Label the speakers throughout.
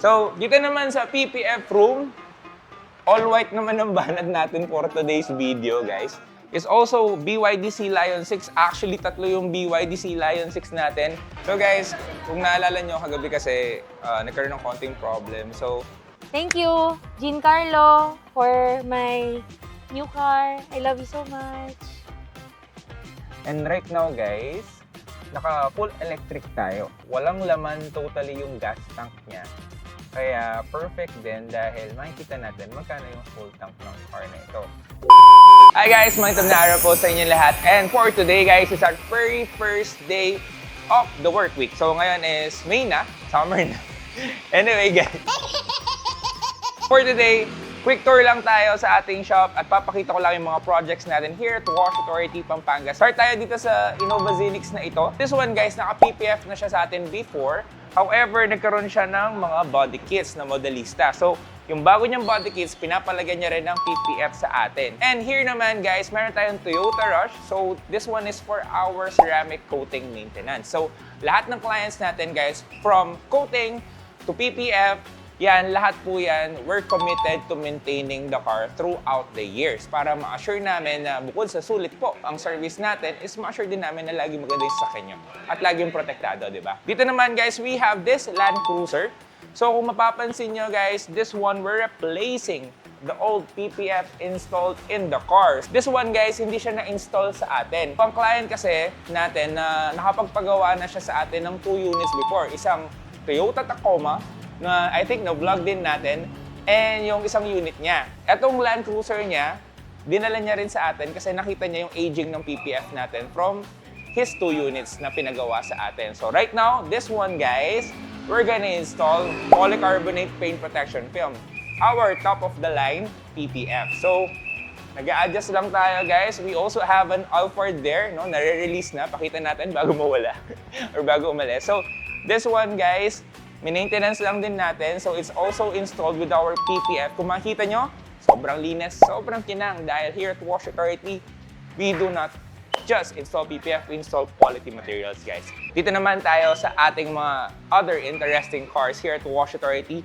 Speaker 1: So, dito naman sa PPF room, all white naman ang banad natin for today's video, guys. Is also BYD Sea Lion 6. Actually, tatlo yung BYD Sea Lion 6 natin. So guys, kung naalala nyo, kagabi kasi nagkaroon ng konting problem. So,
Speaker 2: Thank you, Giancarlo, for my new car. I love you so much.
Speaker 1: and right now guys, naka full electric tayo. Walang laman totally yung gas tank niya. Kaya perfect din dahil makikita natin magkano yung full tank ng car na ito. Hi guys! Magandang araw po sa inyo lahat. And for today guys, is our very first day of the work week. So ngayon is May na, summer na. Anyway guys, for today, quick tour lang tayo sa ating shop at papakita ko lang yung mga projects natin here at Wash Authority Pampanga. Start tayo dito sa Innova Zenix na ito. This one guys, naka-PPF na siya sa atin before. However, nagkaroon siya ng mga body kits na modelista. So, yung bago niyang body kits, pinapalagyan niya rin ng PPF sa atin. And here naman guys, meron tayong Toyota Rush. So, this one is for our ceramic coating maintenance. So, lahat ng clients natin guys, from coating to PPF, yan, lahat po yan, we're committed to maintaining the car throughout the years para ma-assure namin na bukod sa sulit po ang service natin is ma-assure din namin na lagi maganda yung sakyan nyo at laging protektado, di ba? Dito naman guys, we have this Land Cruiser. So kung mapapansin nyo guys, this one we're replacing the old PPF installed in the cars. This one guys, hindi siya na-install sa atin. Pang client kasi natin na nakapagpagawa na siya sa atin ng 2 units before. Isang Toyota Tacoma, na I think na-vlog din natin, and yung isang unit niya. Etong Land Cruiser niya, dinala niya rin sa atin kasi nakita niya yung aging ng PPF natin from his 2 units na pinagawa sa atin. So right now, this one guys, we're gonna install polycarbonate paint protection film. Our top-of-the-line PPF. So, nag-a-adjust lang tayo guys. We also have an Alphard there, no? Nare-release na. Pakita natin bago mawala or bago umalis. So, this one guys, maintenance lang din natin. So, it's also installed with our PPF. Kung makikita nyo, sobrang linis, sobrang kinang. Dahil here at Wash Authority, we do not just install PPF, we install quality materials, guys. Dito naman tayo sa ating mga other interesting cars here at Wash Authority.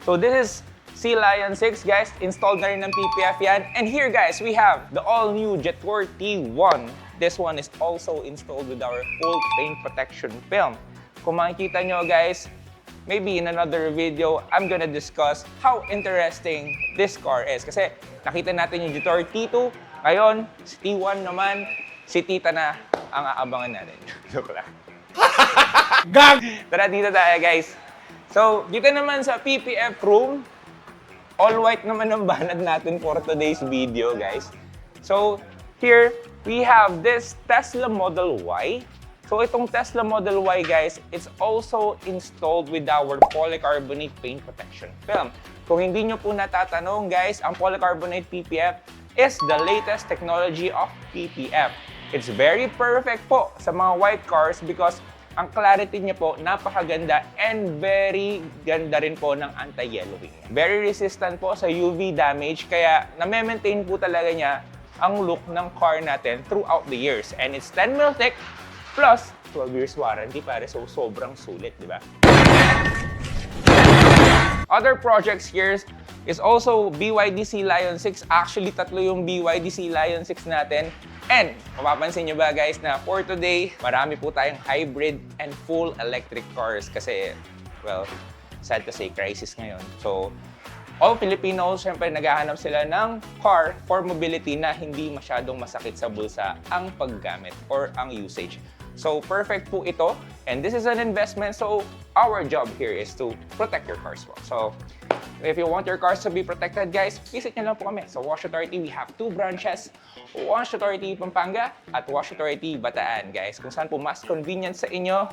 Speaker 1: So, this is Sea Lion 6, guys. Installed na rin ng PPF yan. And here, guys, we have the all-new Jetour T1. This one is also installed with our full paint protection film. Kung makikita nyo, guys, maybe in another video, I'm gonna discuss how interesting this car is. Kasi nakita natin yung Jetour T2, ngayon, si T1 naman, si Tita na ang aabangan natin. Joke lang. Gag! Tara, dito tayo, guys. So, dito naman sa PPF room, all white naman ang banad natin for today's video, guys. So, here, we have this Tesla Model Y. So itong Tesla Model Y guys, it's also installed with our polycarbonate paint protection film. Kung hindi nyo po natatanong guys, ang polycarbonate PPF is the latest technology of PPF. It's very perfect po sa mga white cars because ang clarity niya po napakaganda and very ganda rin po ng anti-yellowing. Very resistant po sa UV damage kaya na-maintain po talaga niya ang look ng car natin throughout the years. And it's 10 mil thick, plus 12 years warranty, pare, so sobrang sulit, di ba? Other projects here is also BYD Sea Lion 6. Actually, tatlo yung BYD Sea Lion 6 natin. And mapapansin nyo ba guys na for today, marami po tayong hybrid and full electric cars kasi, well, sad to say, crisis ngayon. So, all Filipinos, syempre naghahanap sila ng car for mobility na hindi masyadong masakit sa bulsa ang paggamit or ang usage. So, perfect po ito. And this is an investment. So, our job here is to protect your cars po. So, if you want your cars to be protected, guys, visit nyo lang po kami. So, Wash Authority, we have 2 branches. Wash Authority Pampanga at Wash Authority Bataan, guys. Kung saan po mas convenient sa inyo,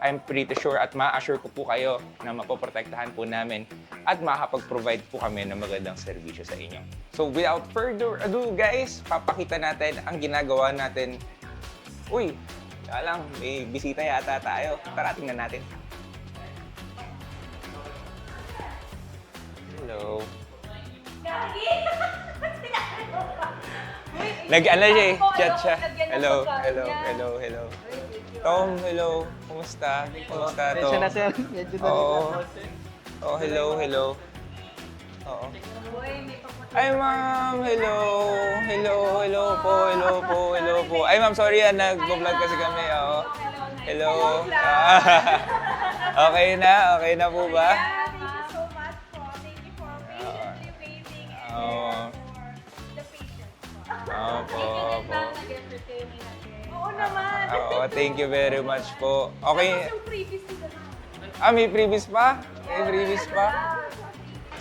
Speaker 1: I'm pretty sure at ma-assure ko po kayo na mapoprotektahan po namin at makakapag-provide po kami ng magandang serbisyo sa inyo. So, without further ado, guys, papakita natin ang ginagawa natin. Uy! Kaya lang, may bisita yata tayo. Tara, tingnan natin. Hello. Nag-ano siya eh, chat siya. Hello, hello, hello, hello. Tom, hello. Kumusta? Kumusta, Tom?
Speaker 3: Medyo na sir, medyo na
Speaker 1: Oo. Oh, hello, hello. Oo. Ay, ma'am! Hello! Hello! Hello po! Hello po! Hello po! Ay, ma'am, sorry nag-vlog kasi kami. Oo. Hello! Okay na? Okay na po ba?
Speaker 3: Thank you so much po. Thank you for patiently waiting and
Speaker 1: Oo.
Speaker 3: for the patience po.
Speaker 1: Opo, opo.
Speaker 3: Oo naman.
Speaker 1: Oo, thank you very much po. Okay.
Speaker 3: Yung previous nila na.
Speaker 1: May previous pa? May previous pa?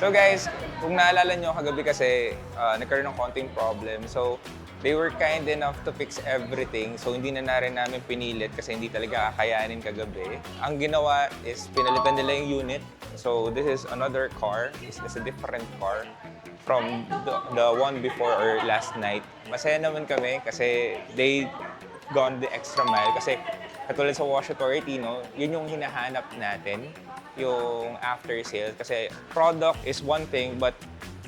Speaker 1: So guys, kung naalala nyo, kagabi kasi nagkaroon ng konting problem. So, they were kind enough to fix everything. So, hindi na rin namin pinilit kasi hindi talaga kakayanin kagabi. Ang ginawa is pinalitan nila yung unit. So, this is another car. This is a different car from the one before or last night. Masaya naman kami kasi they gone the extra mile. Kasi katulad sa Wash Authority, no, yun yung hinahanap natin, yung after sales. Kasi product is one thing, but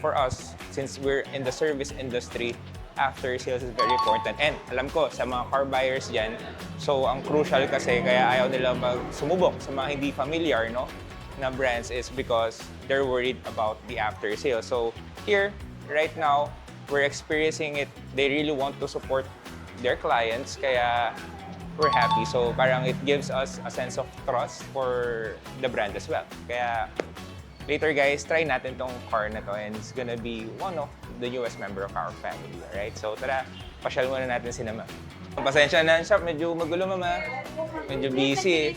Speaker 1: for us, since we're in the service industry, after sales is very important. And alam ko, sa mga car buyers dyan, so ang crucial kasi kaya ayaw nila sumubok sa mga hindi familiar, no, na brands is because they're worried about the after sales. So here, right now, we're experiencing it. They really want to support their clients, kaya we're happy. So parang it gives us a sense of trust for the brand as well. Kaya later guys, try natin tong car na to and it's gonna be one of the newest member of our family, alright? So tara, pasyal muna natin si Mama. Pasensya na ang shop, medyo magulo Mama. Medyo busy.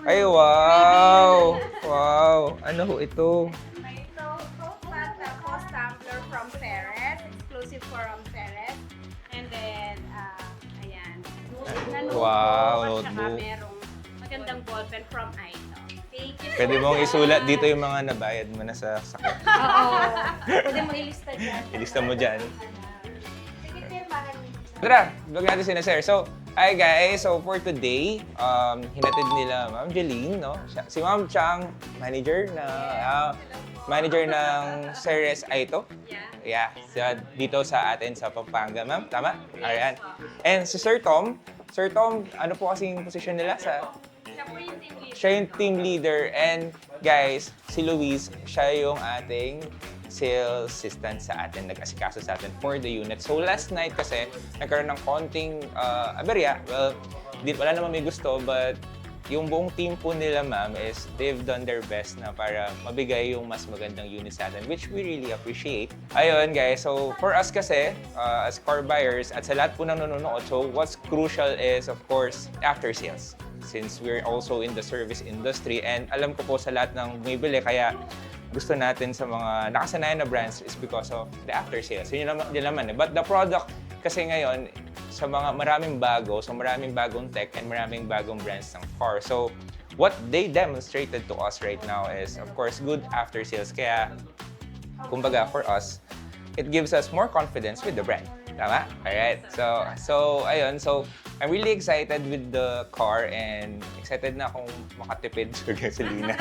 Speaker 1: Ay wow! Wow! Ano ho ito?
Speaker 3: May Toastpad na Post Tumbler from Ceres, exclusive from Ceres. And then, ayan. Na notebook,
Speaker 1: Wow,
Speaker 3: at saka
Speaker 1: notebook.
Speaker 3: merong magandang ballpen from Aito. Thank you.
Speaker 1: Pwede mong isulat dito yung mga nabayad mo na sa sakit.
Speaker 2: Oo. Pwede mo ilista dyan.
Speaker 1: Ilista mo dyan.
Speaker 3: Sige, pirmahan mo.
Speaker 1: Tara, vlog natin si Sir. So, hi guys. So, for today, hinatid nila Ma'am Jeline, no? Si Ma'am Chang, manager ng Ceres Aito.
Speaker 3: Yeah.
Speaker 1: Yeah, dito sa atin sa Pampanga, ma'am. Tama? Ayan. And si Sir Tom, ano po kasing position nila sa...
Speaker 3: Siya po yung team leader.
Speaker 1: Siya yung team leader. And guys, si Luis, siya yung ating sales assistant sa atin, nag-asikaso sa atin for the unit. So last night kasi, nagkaroon ng konting aberya. Well, wala naman may gusto, but yung buong team po nila, ma'am, is they've done their best na para mabigay yung mas magandang unit sa atin, which we really appreciate. Ayun, guys. So, for us kasi, as car buyers, at sa lahat po ng nanonood, so what's crucial is, of course, after sales. Since we're also in the service industry, and alam ko po sa lahat ng bumibili, kaya gusto natin sa mga nakasanayan na brands is because of the after sales. Yun naman eh. But the product kasi ngayon, sa mga maraming bago, so maraming bagong tech and maraming bagong brands ng car. So, what they demonstrated to us right now is, of course, good after sales. Kaya, kumbaga, for us, it gives us more confidence with the brand. Tama? Alright. So, ayun. So, I'm really excited with the car and excited na akong makatipid sa gasolina.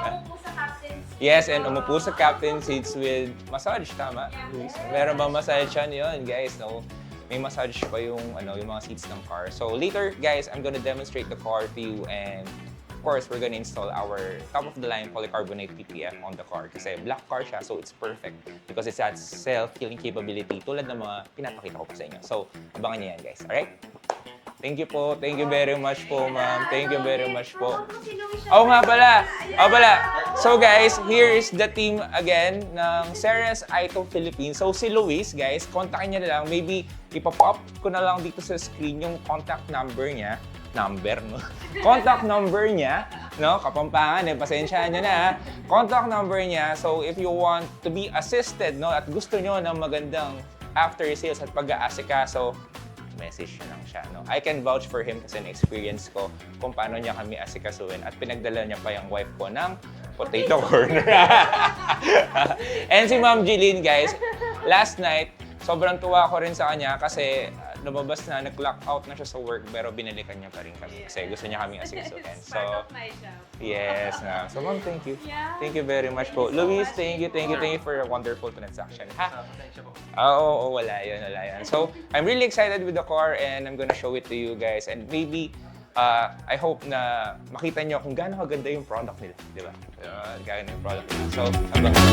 Speaker 3: Umupo sa captain's
Speaker 1: Yes, and umupo sa captain seats with massage, tama? Luis? Meron ba massage yan yun, guys? No? May massage pa yung mga seats ng car. So later, guys, I'm gonna demonstrate the car to you, and of course, we're gonna install our top-of-the-line polycarbonate PPF on the car. Kasi black car siya, so it's perfect because it's that self-healing capability tulad ng mga pinapakita ko pa sa inyo. So, abangan niyo yan, guys. Alright? Thank you po. Thank you very much po, ma'am. Thank you very much po. Oo nga pala. So guys, here is the team again ng Ceres Aito Philippines. So si Luis, guys, kontakin niya na lang. Maybe ipapop ko na lang dito sa screen yung contact number niya. Contact number niya, no? Kapampangan, pasensyahan niyo na, ha? Contact number niya. So if you want to be assisted, no, at gusto niyo ng magandang after sales at pag-aasikaso, message na lang siya. No? I can vouch for him kasi na-experience ko kung paano niya kami asikasuhin at pinagdala niya pa yung wife ko ng potato corner. And si Ma'am Jeline, guys, last night, sobrang tuwa ko rin sa kanya kasi lumabas na, nag-lock out na siya sa work pero binalikan niya pa rin kami kasi gusto niya kaming asikasuhin. So,
Speaker 3: part of my job.
Speaker 1: yes, ma'am. So, ma'am, thank you.
Speaker 3: Yeah.
Speaker 1: Thank you very much po. Luis, thank you for a wonderful transaction. Ha? Wala yun. So, I'm really excited with the car and I'm gonna show it to you guys. And maybe I hope na makita nyo kung gaano kaganda yung product nila, di ba? Gaano yung product nila. So, abangan.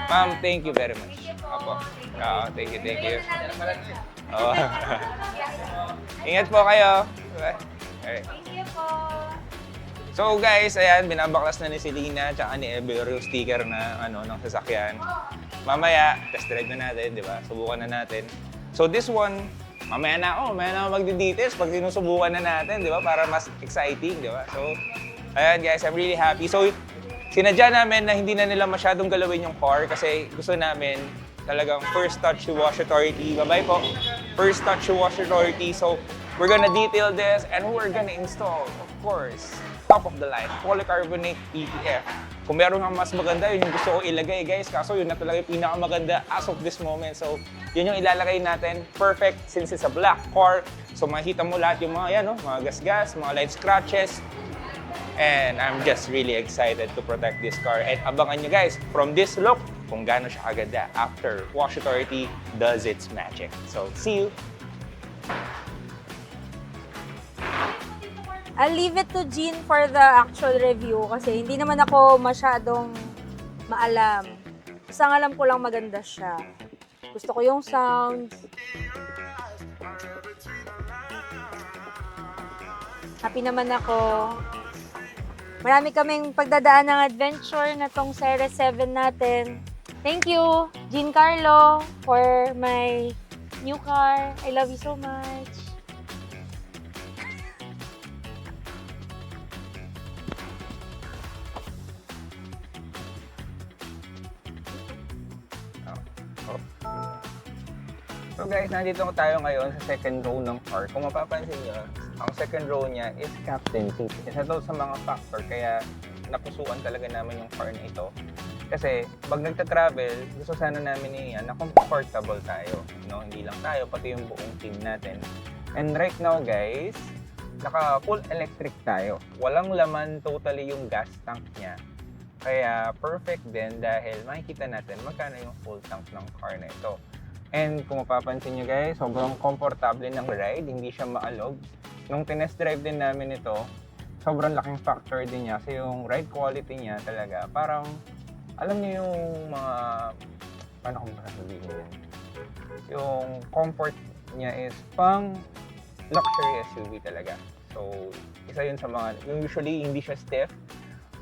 Speaker 1: Ma'am, thank you very much. Apo. Thank you, thank you. Oo. Ingat po kayo. Alright.
Speaker 2: Thank you po.
Speaker 1: So guys, ayan, binabaklas na ni Selena tsaka ni Ever yung sticker na ng sasakyan. Mamaya, test drive na natin, di ba? Subukan na natin. So this one, mamaya na ako magdi-details pag sinusubukan na natin, di ba? Para mas exciting, di ba? So, ayan guys, I'm really happy. So, sinadya namin na hindi na nila masyadong galawin yung car kasi gusto namin talagang first touch to Wash Authority. Bye-bye po. First touch to Wash Authority. So, we're gonna detail this and we're gonna install, of course, top of the line, polycarbonate PPF. Kung meron nga mas maganda, yun yung gusto ko ilagay, guys. Kaso yun na talaga yung pinakamaganda as of this moment. So, yun yung ilalagay natin. Perfect since it's a black car. So, makikita mo lahat yung mga mga gas-gas, mga light scratches. And I'm just really excited to protect this car. And abangan nyo guys, from this look, kung gaano siya kaganda after Wash Authority does its magic. So, see you!
Speaker 2: I'll leave it to Jean for the actual review kasi hindi naman ako masyadong maalam. Basta ang alam ko lang maganda siya. Gusto ko yung sounds. Happy naman ako. Marami kaming pagdadaan ng adventure na tong Series 7 natin. Thank you, Giancarlo, for my new car. I love you so much.
Speaker 1: So guys, nandito tayo ngayon sa second row ng car. Kung mapapansin nyo, ang second row niya is captain seat. Isa to sa mga factor kaya napusuan talaga namin yung car na ito. Kasi pag nagta-travel, gusto sana namin na comfortable tayo. No? Hindi lang tayo, pati yung buong team natin. And right now guys, naka full electric tayo. Walang laman totally yung gas tank niya. Kaya perfect din dahil makikita natin magkano yung full tank ng car na ito. And kung mapapansin nyo guys, sobrang komportable ng ride, hindi siya maalog. Nung tinest drive din namin ito, sobrang laking factor din niya kasi yung ride quality niya talaga, parang alam niyo yung mga, paano kong sasabihin yan? Yung comfort niya is pang luxury SUV talaga. So, isa yun sa mga, yung usually hindi siya stiff,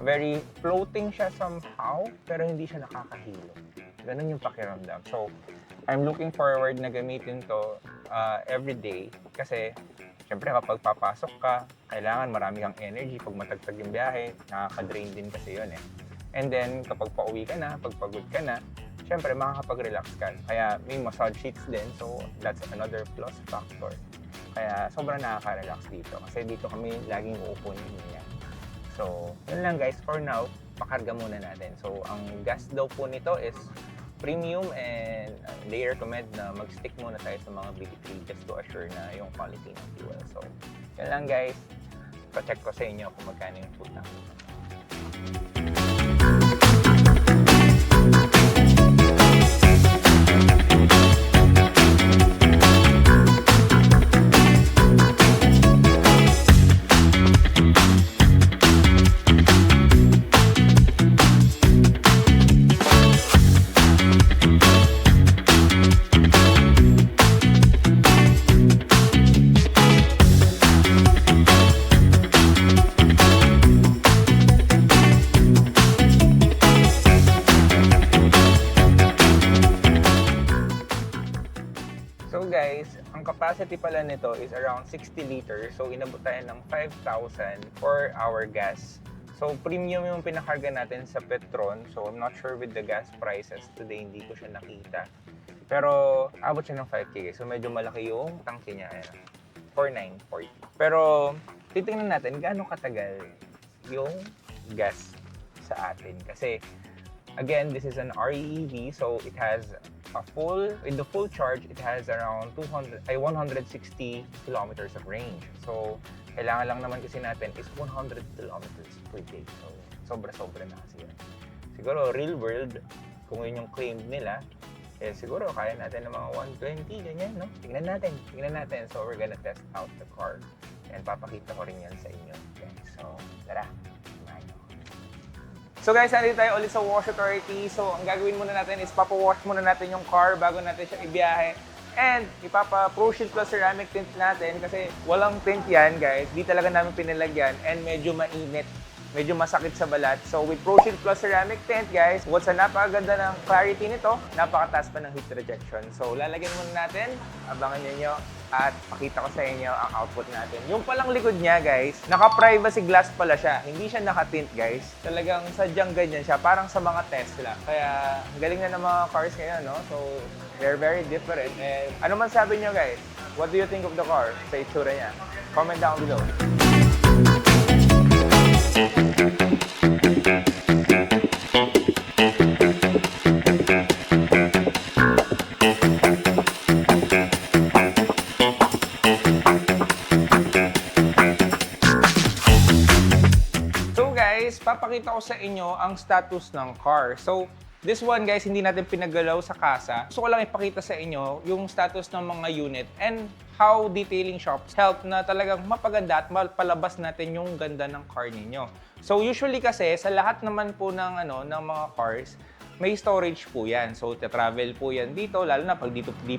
Speaker 1: very floating siya somehow, pero hindi siya nakakahilo. Ganun yung pakiramdam. So, I'm looking forward na gamitin to every day kasi syempre kapag papasok ka, kailangan marami kang energy. Pag matagtag yung biyahe, nakaka-drain din kasi yun eh. And then kapag pauwi ka na, pag pagod ka na, syempre makakapag-relax ka. Kaya may massage seats din, so that's another plus factor. Kaya sobrang nakaka-relax dito kasi dito kami laging uupo niya. So, yun lang guys, for now, pakarga muna natin. So, ang gas daw po nito is premium and they recommend na mag-stick muna tayo sa mga BD3 just to assure na yung quality ng fuel. So, yun lang guys. Pa-check ko sa inyo kung magkano yung full tank. So guys, ang capacity pala nito is around 60 liters. So inabot tayo ng 5,000 for our gas. So premium yung pinakarga natin sa Petron. So I'm not sure with the gas prices today, hindi ko siya nakita. Pero abot siya ng 5K guys. So medyo malaki yung tangke niya. Ayan, 4,940. Pero titingnan natin gaano katagal yung gas sa atin. Kasi Again, this is an REEV, so it has with the full charge, it has around 160 kilometers of range. So, kailangan lang naman kasi natin is 100 kilometers per day. So, sobra-sobra na kasi yan. Siguro, real world, kung yun yung claim nila, eh siguro kaya natin ng mga 120, ganyan, no? Tingnan natin. So, we're gonna test out the car. And papakita ko rin yan sa inyo. Okay, so, tara. So guys, nandito tayo ulit sa Wash Authority. So, ang gagawin muna natin is papawash muna natin yung car bago natin siya ibiyahe. And ipapa-Pro Shield Plus ceramic tint natin kasi walang tint yan, guys. Di talaga namin pinalagyan and medyo mainit. Medyo masakit sa balat. So with Pro Shield Plus ceramic tint, guys, what's napakaganda ng clarity nito, napakataas pa ng heat rejection. So lalagyan muna natin, abangan niyo at pakita ko sa inyo ang output natin. Yung palang likod niya, guys, naka-privacy glass pala siya. Hindi siya naka-tint, guys. Talagang sadyang ganyan siya, parang sa mga Tesla. Kaya ang galing na ng mga cars ngayon, no? So they're very different. And ano man sabi niyo, guys? What do you think of the car sa itsura niya? Comment down below. So guys, papakita ko sa inyo ang status ng car. So this one, guys, hindi natin pinagalaw sa kasa. Gusto ko lang ipakita sa inyo yung status ng mga unit and how detailing shops help na talagang mapaganda at mapalabas natin yung ganda ng car ninyo. So usually kasi sa lahat naman po ng ng mga cars, may storage po 'yan. So travel po 'yan dito, lalo na pag hindi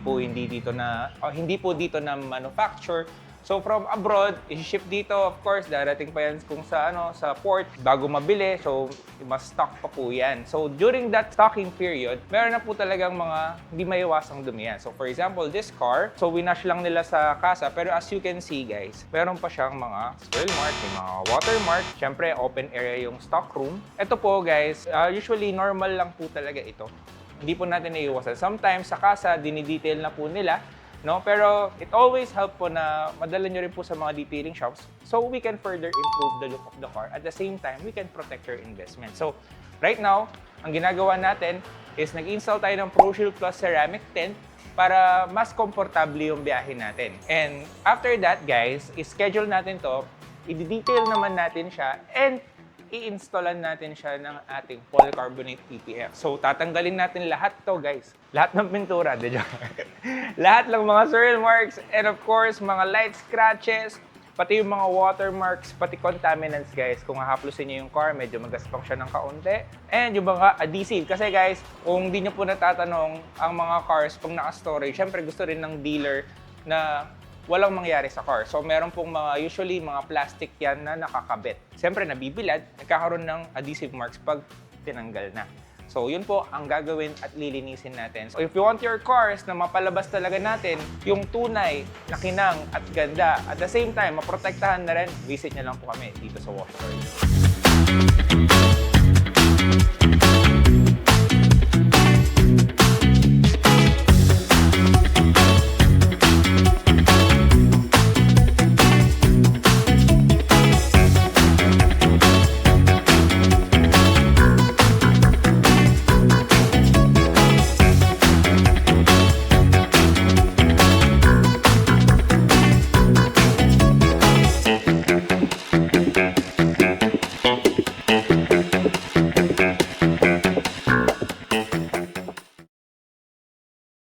Speaker 1: po dito na manufacture. So from abroad, i-ship dito, of course, darating pa yan kung sa sa port bago mabili. So mas stock pa po yan. So during that stocking period, meron na po talagang mga hindi maiwasang dumi yan. So for example, this car, so winash lang nila sa kasa, pero as you can see, guys, meron pa siyang mga swirl mark, may mga watermark. Siyempre, open area yung stock room. Ito po, guys, usually normal lang po talaga ito. Hindi po natin naiiwasan. Sometimes sa kasa, dinidetail na po nila. No, pero it always help po na madala nyo rin po sa mga detailing shops so we can further improve the look of the car. At the same time, we can protect your investment. So, right now, ang ginagawa natin is nag-install tayo ng Pro Shield Plus ceramic tint para mas komportable yung biyahe natin. And after that, guys, i-schedule natin to, i-detail naman natin siya, and i-installan natin siya ng ating polycarbonate PPF. So, tatanggalin natin lahat to, guys. Lahat ng pintura, lahat ng mga swirl marks, and of course, mga light scratches, pati yung mga watermarks, pati contaminants, guys. Kung hahaplusin niyo yung car, medyo magaspang siya ng kaunti. And yung mga adhesive. Kasi, guys, kung hindi niyo po natatanong, ang mga cars, pag naka-storage, syempre gusto rin ng dealer na walang mangyari sa car. So, meron pong usually mga plastic yan na nakakabit. Siyempre, nabibilad, nagkakaroon ng adhesive marks pag tinanggal na. So, yun po ang gagawin at lilinisin natin. So, if you want your cars na mapalabas talaga natin yung tunay na kinang at ganda, at the same time, maprotektahan na rin, visit nyo lang po kami dito sa Wash Authority.